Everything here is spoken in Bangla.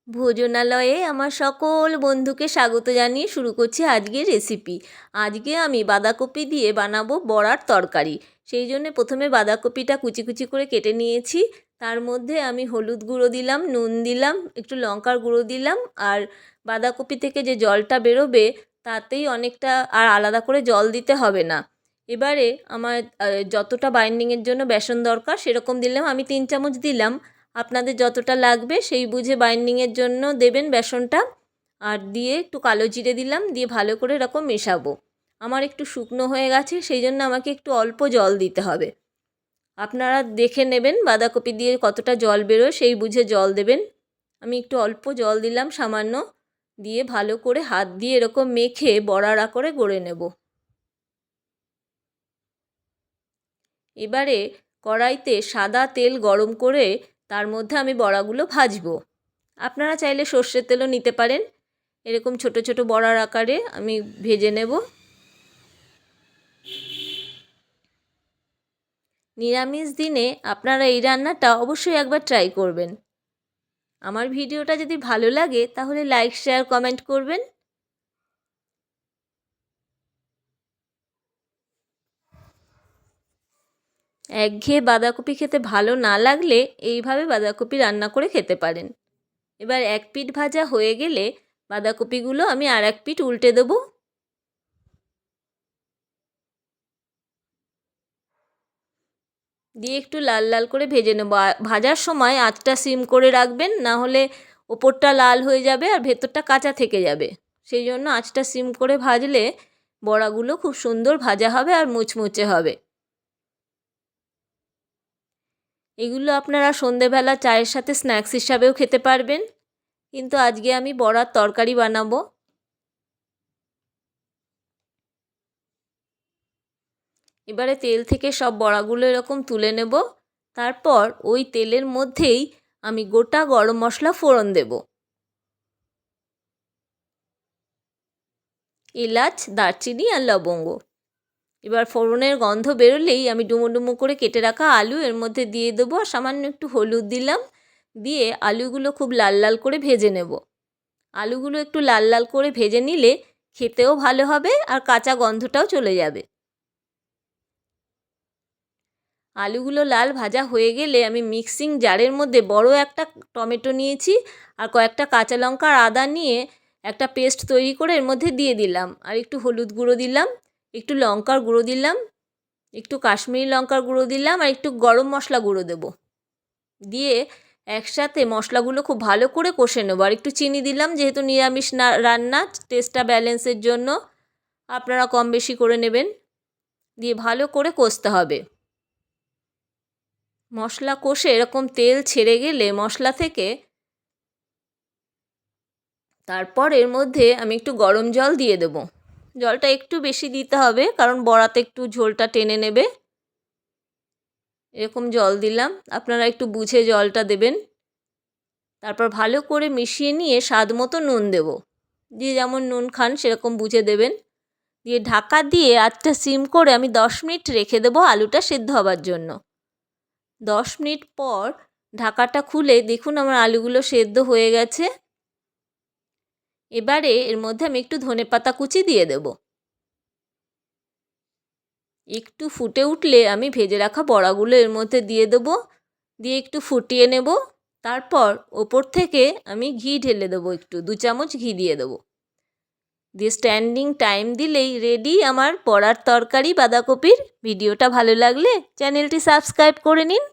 ভোজনালয়ে আমার সকল বন্ধুকে স্বাগত জানিয়ে শুরু করছি আজকের রেসিপি। আজকে আমি বাঁধাকপি দিয়ে বানাবো বড়ার তরকারি। সেই জন্য প্রথমে বাঁধাকপিটা কুচি কুচি করে কেটে নিয়েছি। তার মধ্যে আমি হলুদ গুঁড়ো দিলাম, নুন দিলাম, একটু লঙ্কার গুঁড়ো দিলাম। আর বাঁধাকপি থেকে যে জলটা বেরোবে তাতেই অনেকটা, আর আলাদা করে জল দিতে হবে না। এবারে আমার যতটা বাইন্ডিংয়ের জন্য বেসন দরকার সেরকম দিলাম, আমি 3 চামচ দিলাম। আপনাদের যতটা লাগবে সেই বুঝে বাইন্ডিংয়ের জন্য দেবেন বেসনটা। আর দিয়ে একটু কালো জিরে দিলাম, দিয়ে ভালো করে এরকম মেশাবো। আমার একটু শুকনো হয়ে গেছে, সেই জন্য আমাকে একটু অল্প জল দিতে হবে। আপনারা দেখে নেবেন বাঁধাকপি দিয়ে কতটা জল বেরোয়, সেই বুঝে জল দেবেন। আমি একটু অল্প জল দিলাম সামান্য, দিয়ে ভালো করে হাত দিয়ে এরকম মেখে বড়ার আকারে গড়ে নেব। এবারে কড়াইতে সাদা তেল গরম করে তার মধ্যে আমি বড়াগুলো ভাজবো। আপনারা চাইলে সর্ষের তেলও নিতে পারেন। এরকম ছোট ছোট বড়ার আকারে আমি ভেজে নেব। নিরামিষ দিনে আপনারা এই রান্নাটা অবশ্যই একবার ট্রাই করবেন। আমার ভিডিওটা যদি ভালো লাগে তাহলে লাইক, শেয়ার, কমেন্ট করবেন। একঘেয়ে বাঁধাকপি খেতে ভালো না লাগলে এইভাবে বাঁধাকপি রান্না করে খেতে পারেন। এবার এক পিঠ ভাজা হয়ে গেলে বাঁধাকপিগুলো আমি আর এক পিঠ উল্টে দেবো। দিয়ে একটু লাল লাল করে ভেজে নেব। ভাজার সময় আঁচটা সিম করে রাখবেন, না হলে ওপরটা লাল হয়ে যাবে আর ভেতরটা কাঁচা থেকে যাবে। সেই জন্য আঁচটা সিম করে ভাজলে বড়াগুলো খুব সুন্দর ভাজা হবে আর মুচমুচে হবে। এগুলো আপনারা সন্ধেবেলা চায়ের সাথে স্ন্যাক্স হিসাবেও খেতে পারবেন, কিন্তু আজকে আমি বড়ার তরকারি বানাবো। এবারে তেল থেকে সব বড়াগুলো এরকম তুলে নেব। তারপর ওই তেলের মধ্যেই আমি গোটা গরম মশলা ফোড়ন দেব। এলাচ, দারচিনি আর লবঙ্গ। এবার ফোড়নের গন্ধ বেরোলেই আমি ডুমো ডুমো করে কেটে রাখা আলু এর মধ্যে দিয়ে দেবো, আর সামান্য একটু হলুদ দিলাম। দিয়ে আলুগুলো খুব লাল লাল করে ভেজে নেব। আলুগুলো একটু লাল লাল করে ভেজে নিলে খেতেও ভালো হবে আর কাঁচা গন্ধটাও চলে যাবে। আলুগুলো লাল ভাজা হয়ে গেলে আমি মিক্সিং জারের মধ্যে বড় একটা টমেটো নিয়েছি আর কয়েকটা কাঁচা লঙ্কা আর আদা নিয়ে একটা পেস্ট তৈরি করে এর মধ্যে দিয়ে দিলাম। আর একটু হলুদ গুঁড়ো দিলাম, একটু লঙ্কার গুঁড়ো দিলাম, একটু কাশ্মীরি লঙ্কার গুঁড়ো দিলাম, আর একটু গরম মশলা গুঁড়ো দেবো। দিয়ে একসাথে মশলাগুলো খুব ভালো করে কষে নেবো। আর একটু চিনি দিলাম, যেহেতু নিরামিষ রান্না, টেস্টটা ব্যালেন্সের জন্য আপনারা কম বেশি করে নেবেন। দিয়ে ভালো করে কষতে হবে। মশলা কষে এরকম তেল ছেড়ে গেলে মশলা থেকে, তারপর এর মধ্যে আমি একটু গরম জল দিয়ে দেবো। জলটা একটু বেশি দিতে হবে, কারণ বড়াতে একটু ঝোলটা টেনে নেবে। এরকম জল দিলাম, আপনারা একটু বুঝে জলটা দেবেন। তারপর ভালো করে মিশিয়ে নিয়ে স্বাদ মতো নুন দেব। দিয়ে যেমন নুন খান সেরকম বুঝে দেবেন। দিয়ে ঢাকা দিয়ে আঁচটা সিম করে আমি 10 মিনিট রেখে দেবো আলুটা সেদ্ধ হবার জন্য। 10 মিনিট পর ঢাকাটা খুলে দেখুন আমার আলুগুলো সেদ্ধ হয়ে গেছে। এবারে এর মধ্যে আমি একটু ধনেপাতা কুচি দিয়ে দেব। একটু ফুটে উঠলে আমি ভেজে রাখা বড়াগুলো এর মধ্যে দিয়ে দেবো। দিয়ে একটু ফুটিয়ে নেব। তারপর ওপর থেকে আমি ঘি ঢেলে দেবো, একটু 2 চামচ ঘি দিয়ে দেবো। দিয়ে স্ট্যান্ডিং টাইম দিলেই রেডি আমার বড়ার তরকারি বাঁধাকপির। ভিডিওটা ভালো লাগলে চ্যানেলটি সাবস্ক্রাইব করে নিন।